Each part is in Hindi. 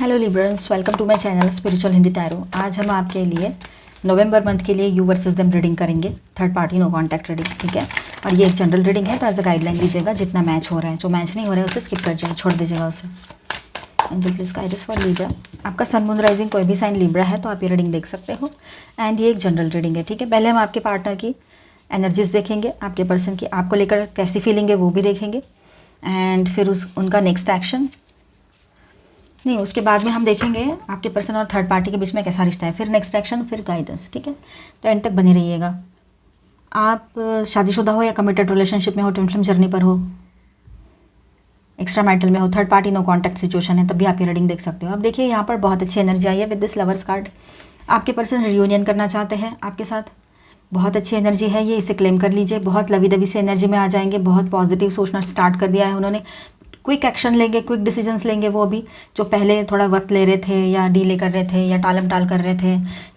Hello Librans, welcome to my channel spiritual Hindi tarot. आज हम आपके लिए नवंबर मंथ के लिए यू वर्सेस देम रीडिंग करेंगे, third party no contact reading. ठीक है, और ये एक जनरल रीडिंग है, तो एज अ गाइडलाइन लीजिएगा। जितना मैच हो रहा है, जो मैच नहीं हो रहा है उसे स्किप कर जाए, छोड़ दीजिएगा उसे। Angel please guide us for Libra. आपका सन मून राइजिंग कोई भी साइन लिब्रा है तो आप ये रीडिंग देख सकते हो। एंड ये एक जनरल रीडिंग है। ठीक है, पहले हम आपके पार्टनर की एनर्जीज देखेंगे, आपके पर्सन की आपको लेकर कैसी फीलिंग है वो भी देखेंगे। एंड फिर उनका नेक्स्ट एक्शन नहीं, उसके बाद में हम देखेंगे आपके पर्सन और थर्ड पार्टी के बीच में कैसा रिश्ता है, फिर नेक्स्ट एक्शन, फिर गाइडेंस। ठीक है, तो एंड तक बने रहिएगा। आप शादीशुदा हो या कमिटेड रिलेशनशिप में हो, ट्विन फ्लेम जर्नी पर हो, एक्स्ट्रा मैरिटल में हो, third party no contact situation है, तब भी आप ये रीडिंग देख सकते हो। अब देखिए यहाँ पर बहुत अच्छी एनर्जी आई है विद दिस लवर्स कार्ड। आपके पर्सन रियूनियन करना चाहते हैं आपके साथ, बहुत अच्छी एनर्जी है ये, इसे क्लेम कर लीजिए। बहुत लवी दवी से एनर्जी में आ जाएंगे, बहुत पॉजिटिव सोचना स्टार्ट कर दिया है उन्होंने। क्विक एक्शन लेंगे, क्विक डिसीजंस लेंगे वो भी, जो पहले थोड़ा वक्त ले रहे थे या डीले कर रहे थे या टालम टाल कर रहे थे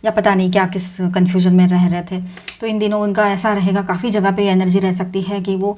या पता नहीं क्या किस कन्फ्यूजन में रह रहे थे। तो इन दिनों उनका ऐसा रहेगा, काफ़ी जगह पे एनर्जी रह सकती है कि वो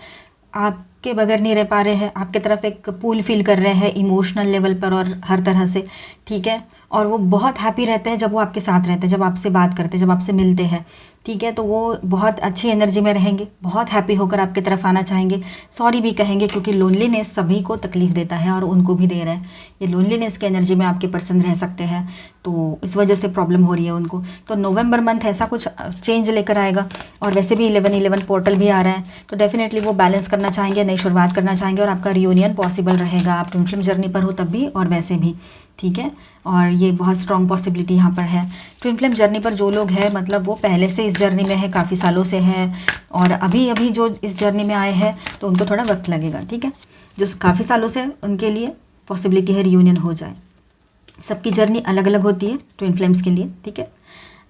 आपके बगैर नहीं रह पा रहे हैं, आपके तरफ एक पुल फील कर रहे हैं इमोशनल लेवल पर और हर तरह से। ठीक है, और वो बहुत हैप्पी रहते हैं जब वो आपके साथ रहते हैं, जब आपसे बात करते हैं, जब आपसे मिलते हैं। ठीक है, तो वो बहुत अच्छी एनर्जी में रहेंगे, बहुत हैप्पी होकर आपकी तरफ आना चाहेंगे। सॉरी भी कहेंगे क्योंकि लोनलीनेस सभी को तकलीफ देता है और उनको भी दे रहा है। ये लोनलीनेस की एनर्जी में आपके पर्सन रह सकते हैं, तो इस वजह से प्रॉब्लम हो रही है उनको। तो नवंबर मंथ ऐसा कुछ चेंज लेकर आएगा। और वैसे भी 11-11 पोर्टल भी आ रहा है, तो डेफिनेटली वो बैलेंस करना चाहेंगे, नई शुरुआत करना चाहेंगे और आपका रियूनियन पॉसिबल रहेगा। आप ट्विन फ्लेम जर्नी पर हो तब भी और वैसे भी। ठीक है, और ये बहुत स्ट्रॉन्ग पॉसिबिलिटी यहाँ पर है। ट्विन फ्लेम जर्नी पर जो लोग हैं, मतलब वो पहले से इस जर्नी में है, काफ़ी सालों से है, और अभी अभी जो इस जर्नी में आए हैं तो उनको थोड़ा वक्त लगेगा। ठीक है, जो काफ़ी सालों से उनके लिए पॉसिबिलिटी है रियूनियन हो जाए। सबकी जर्नी अलग अलग होती है ट्विन फ्लेम्स के लिए। ठीक है,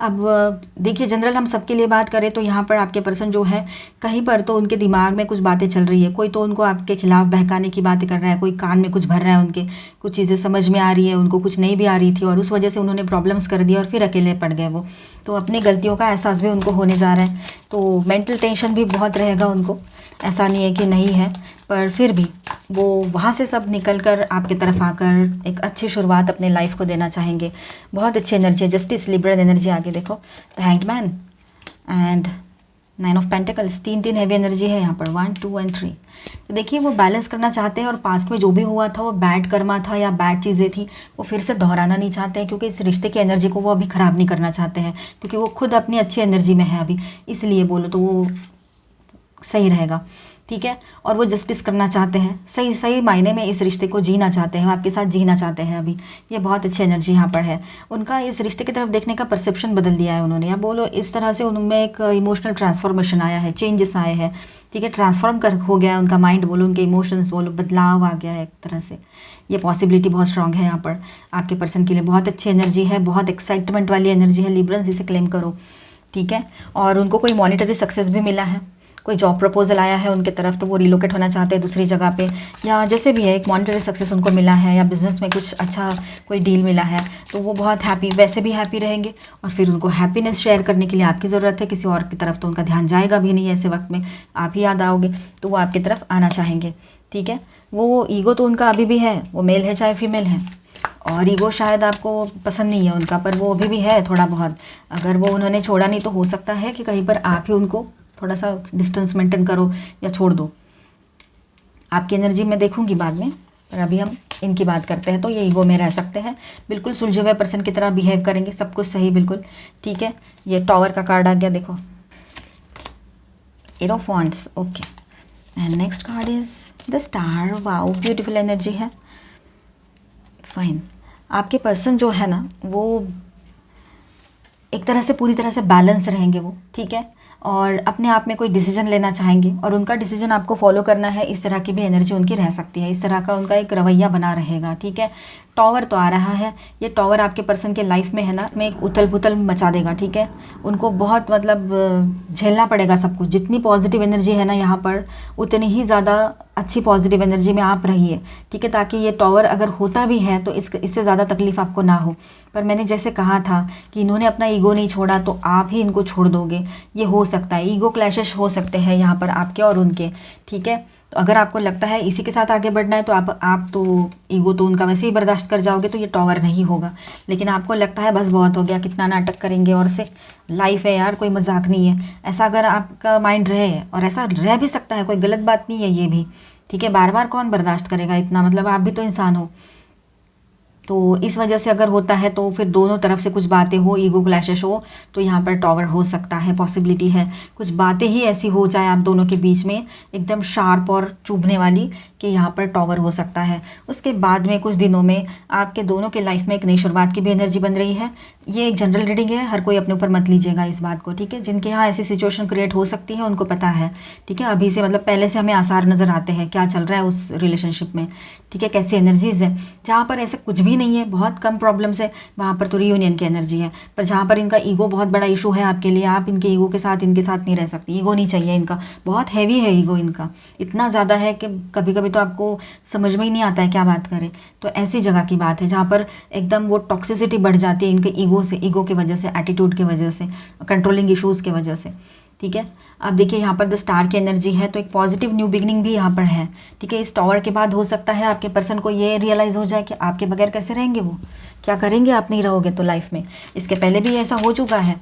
अब देखिए जनरल हम सबके लिए बात करें तो यहाँ पर आपके पर्सन जो है, कहीं पर तो उनके दिमाग में कुछ बातें चल रही है। कोई तो उनको आपके खिलाफ बहकाने की बातें कर रहा है, कोई कान में कुछ भर रहा है उनके, कुछ चीज़ें समझ में आ रही है उनको, कुछ नहीं भी आ रही थी और उस वजह से उन्होंने प्रॉब्लम्स कर दिया और फिर अकेले पड़ गए वो। तो अपनी गलतियों का एहसास भी उनको होने जा रहा है, तो मेंटल टेंशन भी बहुत रहेगा उनको। ऐसा नहीं है कि नहीं है, पर फिर भी वो वहाँ से सब निकल कर आपकी तरफ आकर एक अच्छी शुरुआत अपने लाइफ को देना चाहेंगे। बहुत अच्छी एनर्जी है, जस्टिस लिबरल एनर्जी। आगे देखो, the hanged man and 9 of pentacles, 3 heavy energy है यहाँ पर, 1, 2 एंड 3। तो देखिए वो बैलेंस करना चाहते हैं और पास्ट में जो भी हुआ था वो बैड कर्मा था या बैड चीज़ें थी, वो फिर से दोहराना नहीं चाहते हैं, क्योंकि इस रिश्ते की एनर्जी को वो अभी ख़राब नहीं करना चाहते हैं, क्योंकि वो खुद अपनी अच्छी एनर्जी में है अभी, इसलिए बोलो तो वो सही रहेगा। ठीक है, और वो जस्टिस करना चाहते हैं, सही सही मायने में इस रिश्ते को जीना चाहते हैं, आपके साथ जीना चाहते हैं अभी। ये बहुत अच्छी एनर्जी यहाँ पर है। उनका इस रिश्ते की तरफ देखने का परसेप्शन बदल दिया है उन्होंने, या बोलो इस तरह से उनमें एक इमोशनल ट्रांसफॉर्मेशन आया है, चेंजेस आए हैं। ठीक है, ट्रांसफॉर्म कर हो गया है उनका माइंड, बोलो उनके इमोशंस बोलो, बदलाव आ गया है एक तरह से। ये पॉसिबिलिटी बहुत स्ट्रांग है यहाँ पर आपके पर्सन के लिए। बहुत अच्छी एनर्जी है, बहुत एक्साइटमेंट वाली एनर्जी है लिब्रंस, इसे क्लेम करो। ठीक है, और उनको कोई मॉनिटरी सक्सेस भी मिला है, कोई जॉब प्रपोजल आया है उनके तरफ, तो वो रिलोकेट होना चाहते हैं दूसरी जगह पे, या जैसे भी है एक मॉनिटरी सक्सेस उनको मिला है, या बिजनेस में कुछ अच्छा कोई डील मिला है, तो वो बहुत हैप्पी, वैसे भी हैप्पी रहेंगे। और फिर उनको हैप्पीनेस शेयर करने के लिए आपकी ज़रूरत है, किसी और की तरफ तो उनका ध्यान जाएगा भी नहीं ऐसे वक्त में, आप ही याद आओगे, तो वो आपकी तरफ आना चाहेंगे। ठीक है, वो ईगो तो उनका अभी भी है, वो मेल है चाहे फीमेल है, और ईगो शायद आपको पसंद नहीं है उनका, पर वो अभी भी है थोड़ा बहुत। अगर वो उन्होंने छोड़ा नहीं तो हो सकता है कि कहीं पर आप ही उनको थोड़ा सा डिस्टेंस मेंटेन करो या छोड़ दो। आपकी एनर्जी मैं देखूंगी बाद में, पर अभी हम इनकी बात करते हैं। तो ये ईगो में रह सकते हैं, बिल्कुल सुलझे हुए पर्सन की तरह बिहेव करेंगे, सब कुछ सही बिल्कुल। ठीक है, ये टॉवर का कार्ड आ गया, देखो eight of wands. Okay, and next card is the star. Wow, beautiful energy है। फाइन, आपके पर्सन जो है ना, वो एक तरह से पूरी तरह से बैलेंस रहेंगे वो। ठीक है, और अपने आप में कोई डिसीजन लेना चाहेंगे और उनका डिसीजन आपको फॉलो करना है, इस तरह की भी एनर्जी उनकी रह सकती है, इस तरह का उनका एक रवैया बना रहेगा। ठीक है, टॉवर तो आ रहा है, ये टॉवर आपके पर्सन के लाइफ में है ना, में एक उथल पुथल मचा देगा। ठीक है, उनको बहुत मतलब झेलना पड़ेगा सब कुछ। जितनी पॉजिटिव एनर्जी है ना यहाँ पर, उतनी ही ज़्यादा अच्छी पॉजिटिव एनर्जी में आप रहिए। ठीक है, ताकि ये टॉवर अगर होता भी है तो इससे ज़्यादा तकलीफ आपको ना हो। पर मैंने जैसे कहा था कि इन्होंने अपना ईगो नहीं छोड़ा, तो आप ही इनको छोड़ दोगे, ये हो सकता है। ईगो क्लैशेस हो सकते हैं यहाँ पर आपके और उनके। ठीक है, तो अगर आपको लगता है इसी के साथ आगे बढ़ना है तो आप तो ईगो तो उनका वैसे ही बर्दाश्त कर जाओगे, तो ये टॉवर नहीं होगा। लेकिन आपको लगता है बस बहुत हो गया, कितना नाटक करेंगे, और से लाइफ है यार, कोई मजाक नहीं है, ऐसा अगर आपका माइंड रहे, और ऐसा रह भी सकता है, कोई गलत बात नहीं है ये भी, ठीक है। बार बार कौन बर्दाश्त करेगा इतना, मतलब आप भी तो इंसान हो। तो इस वजह से अगर होता है तो फिर दोनों तरफ से कुछ बातें हो, ईगो क्लैशेस हो, तो यहाँ पर टॉवर हो सकता है, पॉसिबिलिटी है। कुछ बातें ही ऐसी हो जाए आप दोनों के बीच में एकदम शार्प और चुभने वाली कि यहाँ पर टॉवर हो सकता है। उसके बाद में कुछ दिनों में आपके दोनों के लाइफ में एक नई शुरुआत की भी एनर्जी बन रही है। ये एक जनरल रीडिंग है, हर कोई अपने ऊपर मत लीजिएगा इस बात को, ठीक है। जिनके यहाँ ऐसी सिचुएशन क्रिएट हो सकती है उनको पता है, ठीक है। अभी से मतलब पहले से हमें आसार नज़र आते हैं क्या चल रहा है उस रिलेशनशिप में, ठीक है, कैसी एनर्जीज है। जहाँ पर ऐसा कुछ भी नहीं है, बहुत कम प्रॉब्लम्स है, वहाँ पर तो रियूनियन की एनर्जी है। पर जहाँ पर इनका ईगो बहुत बड़ा इशू है आपके लिए, आप इनके ईगो के साथ इनके साथ नहीं रह सकती, ईगो नहीं चाहिए इनका, बहुत हैवी है ईगो इनका, इतना ज़्यादा है कि कभी कभी तो आपको समझ में ही नहीं आता है क्या बात करें। तो ऐसी जगह की बात है जहाँ पर एकदम वो टॉक्सिसिटी बढ़ जाती है इनके ईगो से, ईगो की वजह से, एटीट्यूड की वजह से, कंट्रोलिंग इशूज़ की वजह से, ठीक है। अब देखिए यहाँ पर द स्टार की एनर्जी है, तो एक पॉजिटिव न्यू बिगनिंग भी यहाँ पर है, ठीक है। इस टॉवर के बाद हो सकता है आपके पर्सन को ये रियलाइज़ हो जाए कि आपके बगैर कैसे रहेंगे, वो क्या करेंगे आप नहीं रहोगे तो लाइफ में। इसके पहले भी ऐसा हो चुका है,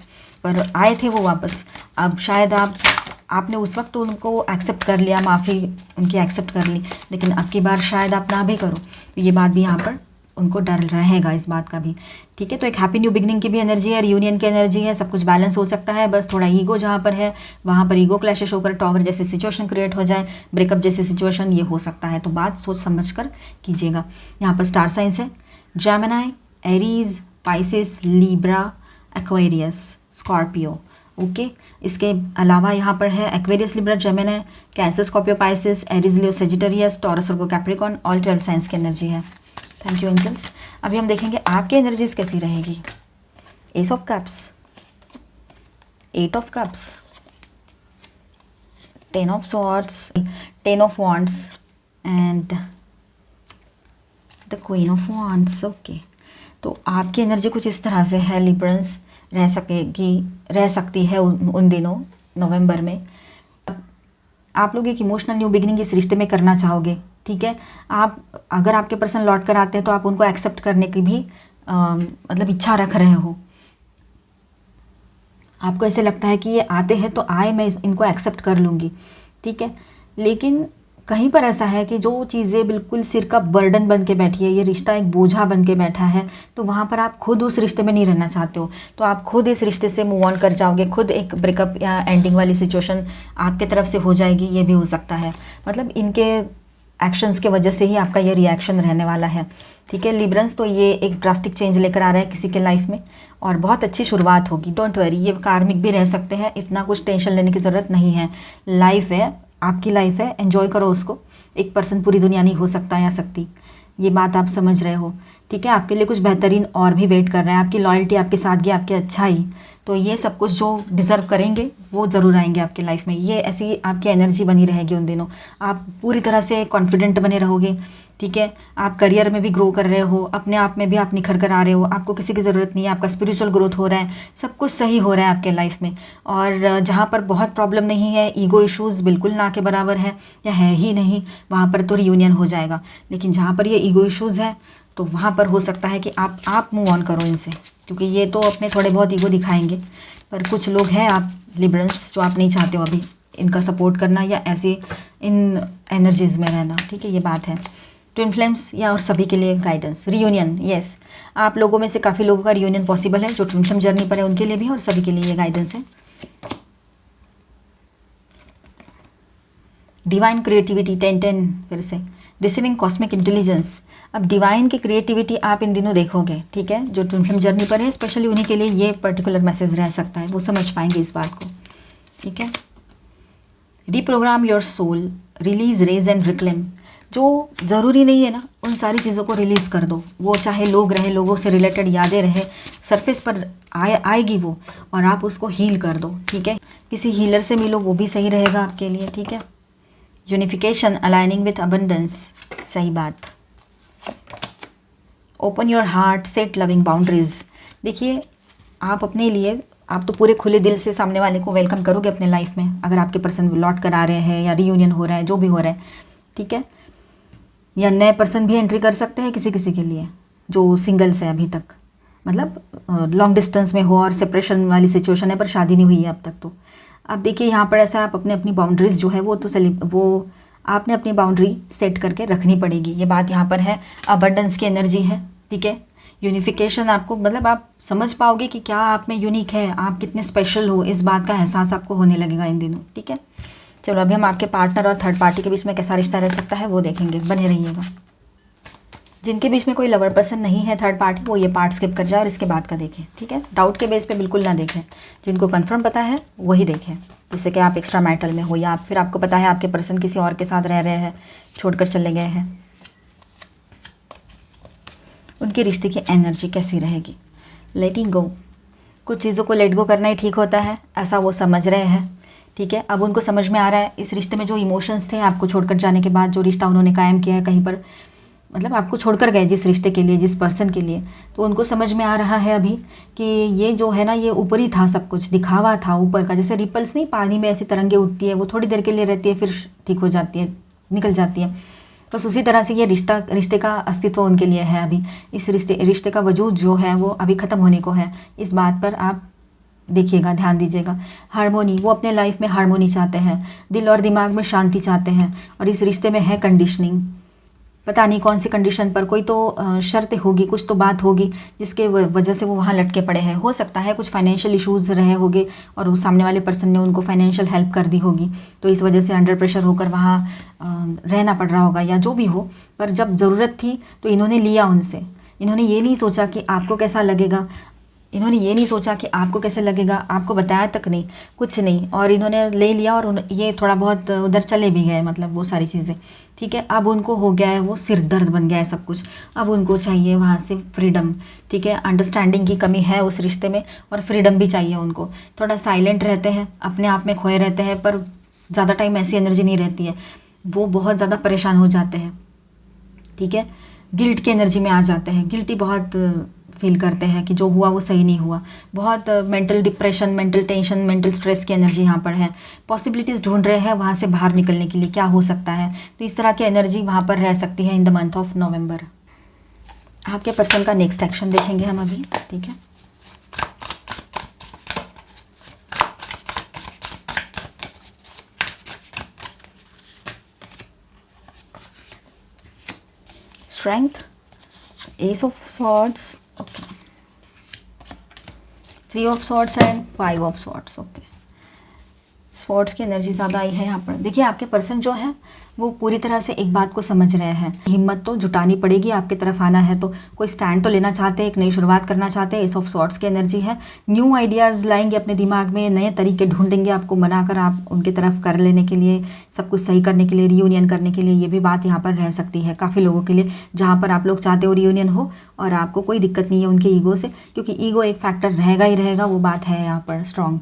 पर आए थे वो वापस। अब शायद आपने उस वक्त तो उनको एक्सेप्ट कर लिया, माफ़ी उनकी एक्सेप्ट कर ली, लेकिन अब की बार शायद आप ना भी करो, तो ये बात भी यहाँ पर उनको डर रहेगा इस बात का भी, ठीक है। तो एक हैप्पी न्यू बिगनिंग की भी एनर्जी है, रियूनियन की एनर्जी है, सब कुछ बैलेंस हो सकता है। बस थोड़ा ईगो जहाँ पर है वहाँ पर ईगो क्लैशेस होकर टॉवर जैसे सिचुएशन क्रिएट हो जाए, ब्रेकअप जैसी सिचुएशन ये हो सकता है। तो बात सोच समझ कर कीजिएगा। यहाँ पर स्टार साइंस है Gemini, Aries, Pisces, Libra, Aquarius, Scorpio, okay. इसके अलावा यहाँ पर है Aquarius, Libra, Gemini, Cancer, Scorpio, Pisces, Aries, Leo, Sagittarius, Taurus, Virgo, Capricorn, all 12 signs की एनर्जी है। Thank you angels. अभी हम देखेंगे आपकी एनर्जीज कैसी रहेगी। Ace of cups, 8 of cups, 10 of swords, 10 of wands and the queen of wands, okay. तो आपकी एनर्जी कुछ इस तरह से है, लिब्रंस, रह सकती है उन दिनों नवंबर में। आप लोग एक इमोशनल न्यू बिगिनिंग इस रिश्ते में करना चाहोगे, ठीक है। आप अगर आपके पर्सन लौट कर आते हैं तो आप उनको एक्सेप्ट करने की भी मतलब इच्छा रख रहे हो। आपको ऐसे लगता है कि ये आते हैं तो आए, मैं इनको एक्सेप्ट कर लूँगी, ठीक है। लेकिन कहीं पर ऐसा है कि जो चीज़ें बिल्कुल सिर का बर्डन बन के बैठी है, ये रिश्ता एक बोझा बन के बैठा है, तो वहाँ पर आप खुद उस रिश्ते में नहीं रहना चाहते हो, तो आप खुद इस रिश्ते से मूव ऑन कर जाओगे, खुद एक ब्रेकअप या एंडिंग वाली सिचुएशन आपके तरफ से हो जाएगी, ये भी हो सकता है। मतलब इनके एक्शंस के वजह से ही आपका ये रिएक्शन रहने वाला है, ठीक है। लिब्रंस, तो ये एक ड्रास्टिक चेंज लेकर आ रहा है किसी के लाइफ में, और बहुत अच्छी शुरुआत होगी, डोंट वरी। ये कार्मिक भी रह सकते हैं, इतना कुछ टेंशन लेने की ज़रूरत नहीं है। लाइफ है, आपकी लाइफ है, एंजॉय करो उसको। एक पर्सन पूरी दुनिया नहीं हो सकता या सकती, ये बात आप समझ रहे हो, ठीक है। आपके लिए कुछ बेहतरीन और भी वेट कर रहे हैं, आपकी लॉयल्टी, आपकी सादगी, आपकी अच्छाई, तो ये सब कुछ जो डिज़र्व करेंगे वो ज़रूर आएंगे आपकी लाइफ में। ये ऐसी आपकी एनर्जी बनी रहेगी उन दिनों, आप पूरी तरह से कॉन्फिडेंट बने रहोगे, ठीक है। आप करियर में भी ग्रो कर रहे हो, अपने आप में भी आप निखर कर आ रहे हो, आपको किसी की ज़रूरत नहीं है, आपका स्पिरिचुअल ग्रोथ हो रहा है, सब कुछ सही हो रहा है आपके लाइफ में। और जहाँ पर बहुत प्रॉब्लम नहीं है, ईगो इश्यूज़ बिल्कुल ना के बराबर है या है ही नहीं, वहाँ पर तो रियूनियन हो जाएगा। लेकिन जहाँ पर ये ईगो इश्यूज़ है तो वहाँ पर हो सकता है कि आप मूव ऑन करो इनसे, क्योंकि ये तो अपने थोड़े बहुत ईगो दिखाएंगे। पर कुछ लोग हैं आप लिब्रंस जो आप नहीं चाहते हो अभी इनका सपोर्ट करना या ऐसे इन एनर्जीज़ में रहना, ठीक है, ये बात है। ट्विन फ्लेम्स या और सभी के लिए गाइडेंस, रियूनियन, यस, आप लोगों में से काफ़ी लोगों का रियूनियन पॉसिबल है जो ट्विन फ्लेम जर्नी पर है, उनके लिए भी और सभी के लिए ये गाइडेंस है। डिवाइन क्रिएटिविटी 10-10, फिर से रिसीविंग कॉस्मिक इंटेलिजेंस। अब डिवाइन की क्रिएटिविटी आप इन दिनों देखोगे, ठीक है, जो ट्विन फ्लेम जर्नी पर है, स्पेशली उन्हीं के लिए ये पर्टिकुलर मैसेज रह सकता है, वो समझ पाएंगे इस बात को, ठीक है। Reprogram your soul, release, rage and reclaim. जो ज़रूरी नहीं है ना, उन सारी चीज़ों को रिलीज़ कर दो, वो चाहे लोग रहे, लोगों से रिलेटेड यादें रहे, सरफेस पर आएगी वो, और आप उसको हील कर दो, ठीक है। किसी हीलर से मिलो, वो भी सही रहेगा आपके लिए, ठीक है। यूनिफिकेशन, अलाइनिंग विथ अबंडेंस, सही बात। Open your heart, set loving boundaries. देखिए आप अपने लिए आप तो पूरे खुले दिल से सामने वाले को वेलकम करोगे अपने लाइफ में, अगर आपके पर्सन लौट कर आ रहे हैं या रियूनियन हो रहा है, जो भी हो रहा है, ठीक है। या नए पर्सन भी एंट्री कर सकते हैं किसी किसी के लिए जो सिंगल्स है अभी तक, मतलब लॉन्ग डिस्टेंस में हो और सेपरेशन वाली सिचुएशन है पर शादी नहीं हुई है अब तक। तो अब देखिए यहाँ पर ऐसा आप अपने अपनी बाउंड्रीज जो है वो आपने अपनी बाउंड्री सेट करके रखनी पड़ेगी, ये बात यहाँ पर है। अबंडेंस की एनर्जी है, ठीक है। यूनिफिकेशन आपको, मतलब आप समझ पाओगे कि क्या आप में यूनिक है, आप कितने स्पेशल हो, इस बात का एहसास आपको होने लगेगा इन दिनों, ठीक है। चलो अभी हम आपके पार्टनर और थर्ड पार्टी के बीच में कैसा रिश्ता रह सकता है वो देखेंगे, बने रहिएगा। जिनके बीच में कोई लवर पर्सन नहीं है थर्ड पार्टी, वो ये पार्ट स्किप कर जाए और इसके बाद का देखें, ठीक है। डाउट के बेस पे बिल्कुल ना देखें, जिनको कंफर्म पता है वही देखें, जैसे कि आप एक्स्ट्रा मैरिटल में हो या फिर आपको पता है आपके पर्सन किसी और के साथ रह रहे हैं, छोड़कर चले गए हैं, उनके रिश्ते की एनर्जी कैसी रहेगी। लेटिंग गो, कुछ चीज़ों को लेट गो करना ही ठीक होता है, ऐसा वो समझ रहे हैं, ठीक है। अब उनको समझ में आ रहा है इस रिश्ते में जो इमोशंस थे आपको छोड़कर जाने के बाद, जो रिश्ता उन्होंने कायम किया है कहीं पर, मतलब आपको छोड़कर गए जिस रिश्ते के लिए, जिस पर्सन के लिए, तो उनको समझ में आ रहा है अभी कि ये जो है ना, ये ऊपरी था, सब कुछ दिखावा था ऊपर का। जैसे रिपल्स नहीं, पानी में ऐसी तरंगे उठती है, वो थोड़ी देर के लिए रहती है फिर ठीक हो जाती है, निकल जाती है, बस उसी तरह से ये रिश्ते का अस्तित्व उनके लिए है अभी। इस रिश्ते का वजूद जो है वो अभी ख़त्म होने को है, इस बात पर आप देखिएगा, ध्यान दीजिएगा। हार्मोनी, वो अपने लाइफ में हार्मोनी चाहते हैं, दिल और दिमाग में शांति चाहते हैं, और इस रिश्ते में है कंडीशनिंग, पता नहीं कौन सी कंडीशन पर, कोई तो शर्त होगी, कुछ तो बात होगी जिसके वजह से वो वहाँ लटके पड़े हैं। हो सकता है कुछ फाइनेंशियल इश्यूज रहे होंगे और उस सामने वाले पर्सन ने उनको फाइनेंशियल हेल्प कर दी होगी, तो इस वजह से अंडर प्रेशर होकर वहाँ रहना पड़ रहा होगा, या जो भी हो। पर जब ज़रूरत थी तो इन्होंने लिया उनसे, इन्होंने ये नहीं सोचा कि आपको कैसा लगेगा, इन्होंने ये नहीं सोचा कि आपको कैसे लगेगा, आपको बताया तक नहीं, कुछ नहीं, और इन्होंने ले लिया और ये थोड़ा बहुत उधर चले भी गए, मतलब वो सारी चीज़ें, ठीक है। अब उनको हो गया है, वो सिर दर्द बन गया है सब कुछ, अब उनको चाहिए वहाँ से फ्रीडम, ठीक है। अंडरस्टैंडिंग की कमी है उस रिश्ते में और फ्रीडम भी चाहिए उनको। थोड़ा साइलेंट रहते हैं, अपने आप में खोए रहते हैं, पर ज़्यादा टाइम ऐसी एनर्जी नहीं रहती है, वो बहुत ज़्यादा परेशान हो जाते हैं, ठीक है। गिल्ट की एनर्जी में आ जाते हैं, गिल्टी बहुत फील करते हैं कि जो हुआ वो सही नहीं हुआ, बहुत mental depression, mental tension, mental stress की एनर्जी यहाँ पर है। पॉसिबिलिटीज़ ढूंढ रहे हैं वहाँ से बाहर निकलने के लिए, क्या हो सकता है, तो इस तरह की एनर्जी वहाँ पर रह सकती है in the month of November. आपके पर्सन का नेक्स्ट एक्शन देखेंगे हम अभी, ठीक है। Strength, S of swords, okay, 3 of swords and 5 of swords, okay. Swords की एनर्जी ज़्यादा आई है यहाँ पर। देखिए आपके पर्सन जो है वो पूरी तरह से एक बात को समझ रहे हैं, हिम्मत तो जुटानी पड़ेगी, आपकी तरफ आना है तो कोई स्टैंड तो लेना चाहते हैं, एक नई शुरुआत करना चाहते हैं। एस ऑफ सॉर्ड्स की एनर्जी है, न्यू आइडियाज़ लाएंगे अपने दिमाग में, नए तरीके ढूंढेंगे आपको मनाकर आप उनकी तरफ कर लेने के लिए, सब कुछ सही करने के लिए, रियूनियन करने के लिए। ये भी बात यहाँ पर रह सकती है काफ़ी लोगों के लिए, जहाँ पर आप लोग चाहते हो रियूनियन हो और आपको कोई दिक्कत नहीं है उनके ईगो से, क्योंकि ईगो एक फैक्टर रहेगा ही रहेगा, वो बात है यहाँ पर स्ट्रॉन्ग,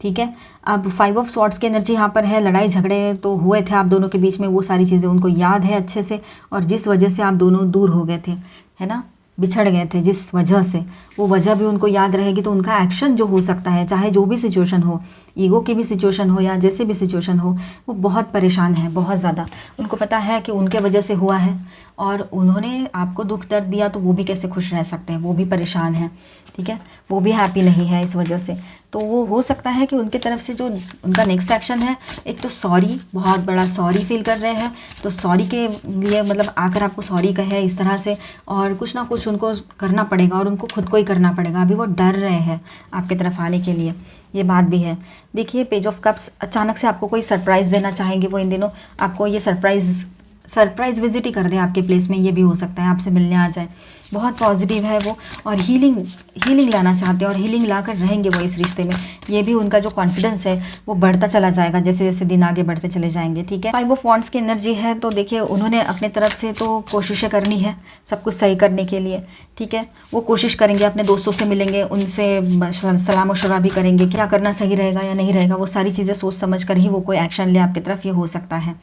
ठीक है। अब 5 ऑफ सॉर्ड्स की एनर्जी यहाँ पर है, लड़ाई झगड़े तो हुए थे आप दोनों के बीच में, वो सारी चीज़ें उनको याद है अच्छे से, और जिस वजह से आप दोनों दूर हो गए थे, है ना, बिछड़ गए थे, जिस वजह से, वो वजह भी उनको याद रहेगी। तो उनका एक्शन जो हो सकता है, चाहे जो भी सिचुएशन हो, ईगो की भी सिचुएशन हो या जैसे भी सिचुएशन हो, वो बहुत परेशान है, बहुत ज़्यादा। उनको पता है कि उनके वजह से हुआ है और उन्होंने आपको दुख दर्द दिया, तो वो भी कैसे खुश रह सकते हैं, वो भी परेशान है, ठीक है, वो भी हैप्पी नहीं है इस वजह से। तो वो हो सकता है कि उनके तरफ से जो उनका नेक्स्ट एक्शन है, एक तो सॉरी, बहुत बड़ा सॉरी फील कर रहे हैं, तो सॉरी के लिए मतलब आकर आपको सॉरी कहे इस तरह से, और कुछ ना कुछ उनको करना पड़ेगा और उनको खुद को ही करना पड़ेगा। अभी वो डर रहे हैं आपकी तरफ आने के लिए, ये बात भी है। देखिए पेज ऑफ कप्स, अचानक से आपको कोई सरप्राइज़ देना चाहेंगे वो इन दिनों, आपको ये सरप्राइज़ विजिट ही कर दे आपके प्लेस में, ये भी हो सकता है, आपसे मिलने आ जाए। बहुत पॉजिटिव है वो, और हीलिंग लाना चाहते हैं और हीलिंग लाकर रहेंगे वो इस रिश्ते में। ये भी उनका जो कॉन्फिडेंस है वो बढ़ता चला जाएगा जैसे जैसे दिन आगे बढ़ते चले जाएंगे, ठीक है। 5 ऑफ वांड्स की एनर्जी है, तो देखिए उन्होंने अपने तरफ से तो कोशिशें करनी है सब कुछ सही करने के लिए, ठीक है। वो कोशिश करेंगे, अपने दोस्तों से मिलेंगे, उनसे सलाह मशवरा भी करेंगे, क्या करना सही रहेगा या नहीं रहेगा, वो सारी चीज़ें सोच समझ कर ही वो कोई एक्शन ले आपकी तरफ, ये हो सकता है,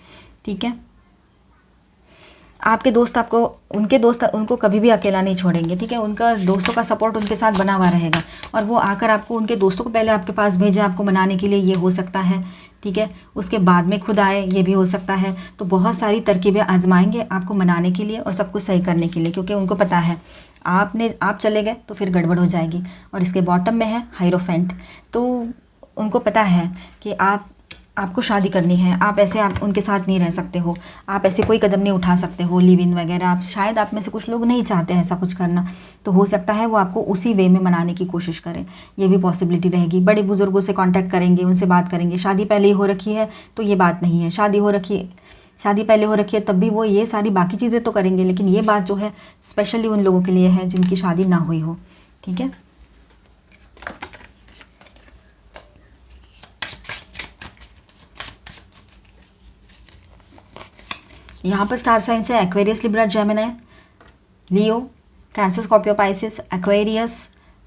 ठीक है। आपके दोस्त आपको, उनके दोस्त उनको कभी भी अकेला नहीं छोड़ेंगे, ठीक है। उनका दोस्तों का सपोर्ट उनके साथ बना हुआ रहेगा, और वो आकर आपको, उनके दोस्तों को पहले आपके पास भेजे आपको मनाने के लिए, ये हो सकता है, ठीक है। उसके बाद में खुद आए, ये भी हो सकता है। तो बहुत सारी तरकीबें आजमाएंगे आपको मनाने के लिए और सब कुछ सही करने के लिए, क्योंकि उनको पता है आप चले गए तो फिर गड़बड़ हो जाएगी। और इसके बॉटम में है हाइरोफेंट, तो उनको पता है कि आपको शादी करनी है, आप उनके साथ नहीं रह सकते हो, आप ऐसे कोई कदम नहीं उठा सकते हो, लिव इन वगैरह। शायद आप में से कुछ लोग नहीं चाहते हैं ऐसा कुछ करना, तो हो सकता है वो आपको उसी वे में मनाने की कोशिश करें, ये भी पॉसिबिलिटी रहेगी। बड़े बुजुर्गों से कांटेक्ट करेंगे, उनसे बात करेंगे। शादी पहले ही हो रखी है तो ये बात नहीं है, शादी पहले हो रखी है तब भी वो ये सारी बाकी चीज़ें तो करेंगे, लेकिन ये बात जो है स्पेशली उन लोगों के लिए है जिनकी शादी ना हुई हो, ठीक है। यहाँ पर स्टार साइंस है Aquarius, Libra, Gemini, Leo, cancer, Scorpio, Pisces, Aquarius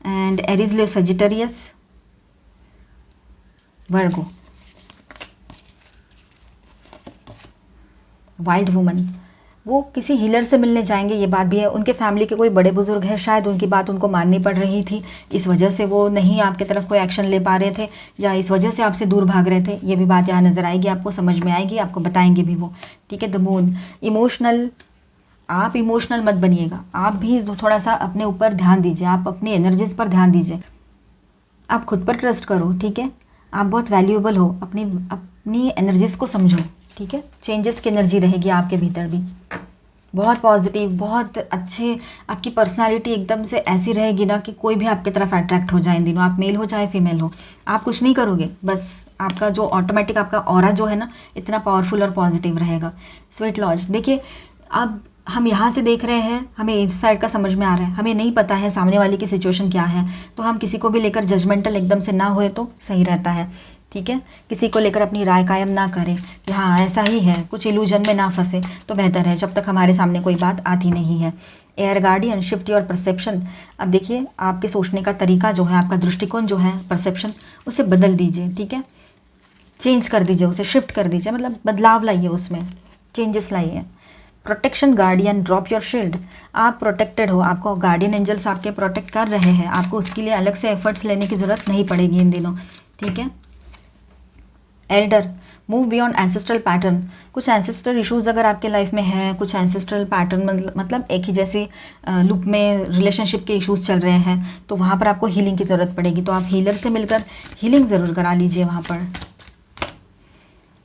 and Aries, Leo, Sagittarius, Virgo. Wild woman, वो किसी हीलर से मिलने जाएंगे, ये बात भी है। उनके फैमिली के कोई बड़े बुजुर्ग हैं, शायद उनकी बात उनको माननी पड़ रही थी, इस वजह से वो नहीं आपकी तरफ कोई एक्शन ले पा रहे थे, या इस वजह से आपसे दूर भाग रहे थे। ये भी बात यहाँ नज़र आएगी, आपको समझ में आएगी, आपको बताएंगे भी वो, ठीक है। द मून, इमोशनल, आप इमोशनल मत बनिएगा, आप भी थोड़ा सा अपने ऊपर ध्यान दीजिए, आप अपनी एनर्जीज पर ध्यान दीजिए, आप खुद पर ट्रस्ट करो, ठीक है। आप बहुत वैल्यूएबल हो, अपनी एनर्जीज को समझो, ठीक है। चेंजेस की एनर्जी रहेगी आपके भीतर भी, बहुत पॉजिटिव, बहुत अच्छे। आपकी पर्सनालिटी एकदम से ऐसी रहेगी ना कि कोई भी आपकी तरफ अट्रैक्ट हो जाए इन दिनों, आप मेल हो चाहे फीमेल हो। आप कुछ नहीं करोगे, बस आपका जो ऑटोमेटिक आपका ऑरा जो है ना, इतना पावरफुल और पॉजिटिव रहेगा। स्वीट लॉज, देखिए अब हम यहाँ से देख रहे हैं, हमें इस साइड का समझ में आ रहा है, हमें नहीं पता है सामने वाले की सिचुएशन क्या है, तो हम किसी को भी लेकर जजमेंटल एकदम से ना होए तो सही रहता है, ठीक है। किसी को लेकर अपनी राय कायम ना करें कि हाँ ऐसा ही है, कुछ इल्यूजन में ना फंसे तो बेहतर है, जब तक हमारे सामने कोई बात आती नहीं है। Air guardian, shift your perception. अब देखिए आपके सोचने का तरीका जो है, आपका दृष्टिकोण जो है, परसेप्शन, उसे बदल दीजिए, ठीक है। चेंज कर दीजिए, उसे शिफ्ट कर दीजिए, मतलब बदलाव लाइए, उसमें चेंजेस लाइए। Protection guardian, drop your shield. आप प्रोटेक्टेड हो, आपको गार्डियन एंजल्स आपके प्रोटेक्ट कर रहे हैं, आपको उसके लिए अलग से एफर्ट्स लेने की ज़रूरत नहीं पड़ेगी इन दिनों, ठीक है। Elder, move beyond ancestral pattern. कुछ एंसेस्ट्रल इश्यूज अगर आपके लाइफ में है, कुछ एंसेस्ट्रल पैटर्न मतलब एक ही जैसी लूप में रिलेशनशिप के इश्यूज चल रहे हैं, तो वहाँ पर आपको हीलिंग की ज़रूरत पड़ेगी, तो आप हीलर से मिलकर हीलिंग ज़रूर करा लीजिए वहाँ पर।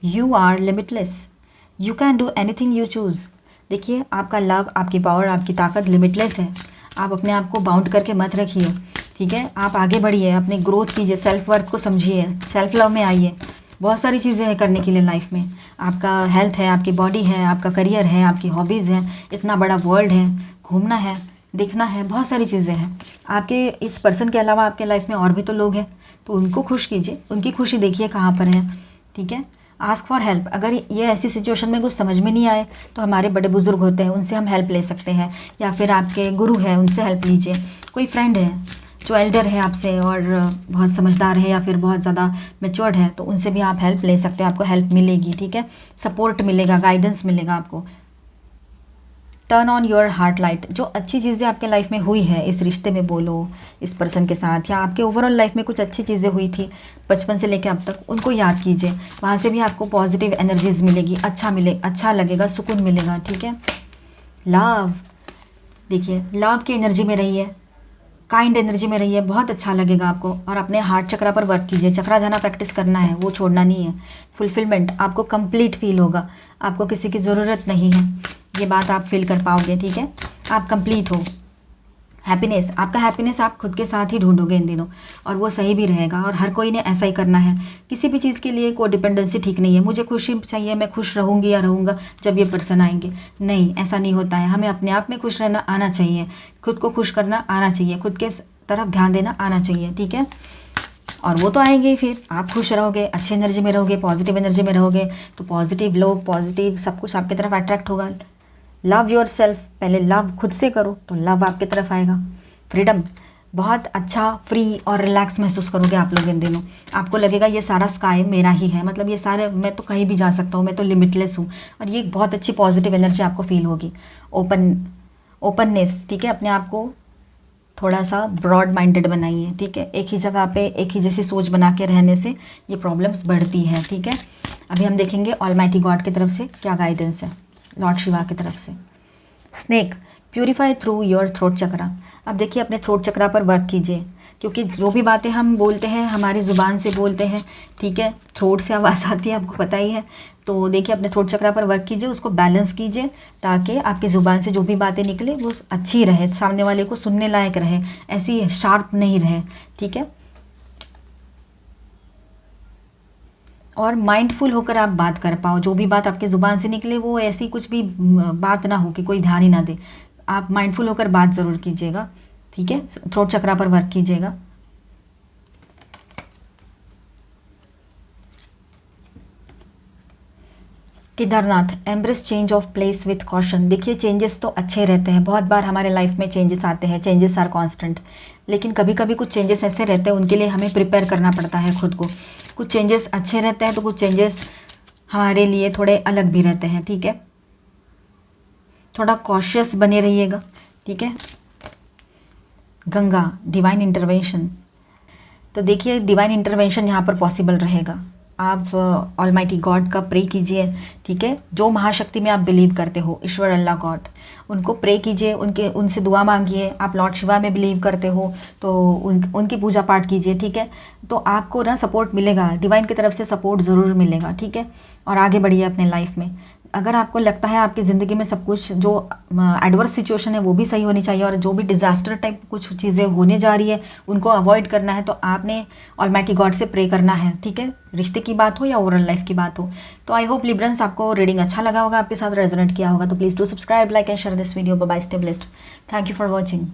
You are limitless, you can do anything you choose. देखिए आपका लव, आपकी पावर, आपकी ताकत लिमिटलेस है, आप अपने आप को बाउंड करके मत रखिए, ठीक है। आप आगे बढ़िए, अपनी ग्रोथ कीजिए, सेल्फ वर्थ को समझिए, सेल्फ लव में आइए। बहुत सारी चीज़ें हैं करने के लिए लाइफ में, आपका हेल्थ है, आपकी बॉडी है, आपका करियर है, आपकी हॉबीज़ हैं, इतना बड़ा वर्ल्ड है, घूमना है, देखना है, बहुत सारी चीज़ें हैं। आपके इस पर्सन के अलावा आपके लाइफ में और भी तो लोग हैं, तो उनको खुश कीजिए, उनकी खुशी देखिए कहाँ पर है, ठीक है। आस्क फॉर हेल्प, अगर ये ऐसी सिचुएशन में कुछ समझ में नहीं आए तो हमारे बड़े बुजुर्ग होते हैं, उनसे हम हेल्प ले सकते हैं, या फिर आपके गुरु हैं उनसे हेल्प लीजिए। कोई फ्रेंड है जो एल्डर है आपसे और बहुत समझदार है या फिर बहुत ज़्यादा मैच्योर्ड है, तो उनसे भी आप हेल्प ले सकते हैं, आपको हेल्प मिलेगी, ठीक है। सपोर्ट मिलेगा, गाइडेंस मिलेगा आपको। Turn on your heart light, जो अच्छी चीज़ें आपके लाइफ में हुई है, इस रिश्ते में बोलो, इस पर्सन के साथ, या आपके ओवरऑल लाइफ में कुछ अच्छी चीज़ें हुई थी बचपन से लेकर अब तक, उनको याद कीजिए, वहाँ से भी आपको पॉजिटिव एनर्जीज मिलेगी, अच्छा लगेगा, सुकून मिलेगा, ठीक है। लव, देखिए लव की एनर्जी में रहिए, काइंड एनर्जी में रहिए, बहुत अच्छा लगेगा आपको। और अपने हार्ट चक्रा पर वर्क कीजिए, चक्रा जाना प्रैक्टिस करना है, वो छोड़ना नहीं है। फुलफिलमेंट, आपको कंप्लीट फील होगा, आपको किसी की ज़रूरत नहीं है, ये बात आप फील कर पाओगे, ठीक है। आप कंप्लीट हो। हैप्पीनेस, आपका हैप्पीनेस आप खुद के साथ ही ढूंढोगे इन दिनों, और वो सही भी रहेगा, और हर कोई ने ऐसा ही करना है। किसी भी चीज़ के लिए कोई डिपेंडेंसी ठीक नहीं है, मुझे खुशी चाहिए, मैं खुश रहूँगी या रहूँगा जब ये पर्सन आएंगे, नहीं, ऐसा नहीं होता है। हमें अपने आप में खुश रहना आना चाहिए, खुद को खुश करना आना चाहिए, खुद के तरफ ध्यान देना आना चाहिए, ठीक है। और वो तो आएंगे ही, फिर आप खुश रहोगे, अच्छी एनर्जी में रहोगे, पॉजिटिव एनर्जी में रहोगे, तो पॉजिटिव लोग, पॉजिटिव सब कुछ आपकी तरफ अट्रैक्ट होगा। लव योर सेल्फ, पहले लव खुद से करो तो लव आपकी तरफ आएगा। फ्रीडम, बहुत अच्छा फ्री और रिलैक्स महसूस करोगे आप लोग इन दिनों। आपको लगेगा ये सारा स्काई मेरा ही है, मतलब ये सारे, मैं तो कहीं भी जा सकता हूँ, मैं तो लिमिटलेस हूँ। और ये बहुत अच्छी पॉजिटिव एनर्जी आपको फील होगी। ओपननेस, ठीक है, अपने आप को थोड़ा सा ब्रॉड माइंडेड बनाइए, ठीक है। एक ही जगह पे एक ही जैसी सोच बना के रहने से ये प्रॉब्लम्स बढ़ती है, ठीक है। अभी हम देखेंगे ऑलमाइटी गॉड की तरफ से क्या गाइडेंस है, लॉर्ड शिवा की तरफ से। Snake, purify through your throat chakra. अब देखिए अपने थ्रोट चक्रा पर वर्क कीजिए, क्योंकि जो भी बातें हम बोलते हैं हमारी ज़ुबान से बोलते हैं, ठीक है। थ्रोट से आवाज़ आती है, आपको पता ही है। तो देखिए अपने थ्रोट चक्रा पर वर्क कीजिए, उसको बैलेंस कीजिए, ताकि आपकी ज़ुबान से जो भी बातें निकले वो अच्छी रहे, सामने वाले को सुनने लायक रहे, ऐसी शार्प नहीं रहे, ठीक है। और माइंडफुल होकर आप बात कर पाओ, जो भी बात आपके ज़ुबान से निकले वो ऐसी कुछ भी बात ना हो कि कोई ध्यान ही ना दे। आप माइंडफुल होकर बात ज़रूर कीजिएगा, ठीक है। थ्रोट चक्रा पर वर्क कीजिएगा। Kedarnath, embrace change of place with caution. देखिए चेंजेस तो अच्छे रहते हैं, बहुत बार हमारे लाइफ में चेंजेस आते हैं, चेंजेस आर कांस्टेंट, लेकिन कभी कभी कुछ चेंजेस ऐसे रहते हैं उनके लिए हमें प्रिपेयर करना पड़ता है खुद को। कुछ चेंजेस अच्छे रहते हैं तो कुछ चेंजेस हमारे लिए थोड़े अलग भी रहते हैं, ठीक है। थोड़ा कॉशियस बने रहिएगा, ठीक है। Ganga, divine intervention. तो देखिए डिवाइन इंटरवेंशन यहाँ पर पॉसिबल रहेगा। आप ऑलमाइटी गॉड का प्रे कीजिए, ठीक है। जो महाशक्ति में आप बिलीव करते हो, ईश्वर, अल्लाह, गॉड, उनको प्रे कीजिए, उनसे दुआ मांगिए। आप लॉर्ड शिवा में बिलीव करते हो तो उनकी पूजा पाठ कीजिए, ठीक है। तो आपको ना सपोर्ट मिलेगा, डिवाइन की तरफ से सपोर्ट ज़रूर मिलेगा, ठीक है। और आगे बढ़िए अपने लाइफ में। अगर आपको लगता है आपकी ज़िंदगी में सब कुछ जो एडवर्स सिचुएशन है वो भी सही होनी चाहिए, और जो भी डिज़ास्टर टाइप कुछ चीज़ें होने जा रही है उनको अवॉइड करना है, तो आपने ऑलमाइटी गॉड से प्रे करना है, ठीक है। रिश्ते की बात हो या ओवरऑल लाइफ की बात हो। तो आई होप लिब्रंस आपको रीडिंग अच्छा लगा होगा, आपके साथ रेजोनेट किया होगा। तो please do subscribe, like and share this video. Bye bye, stay blessed. Thank you for watching.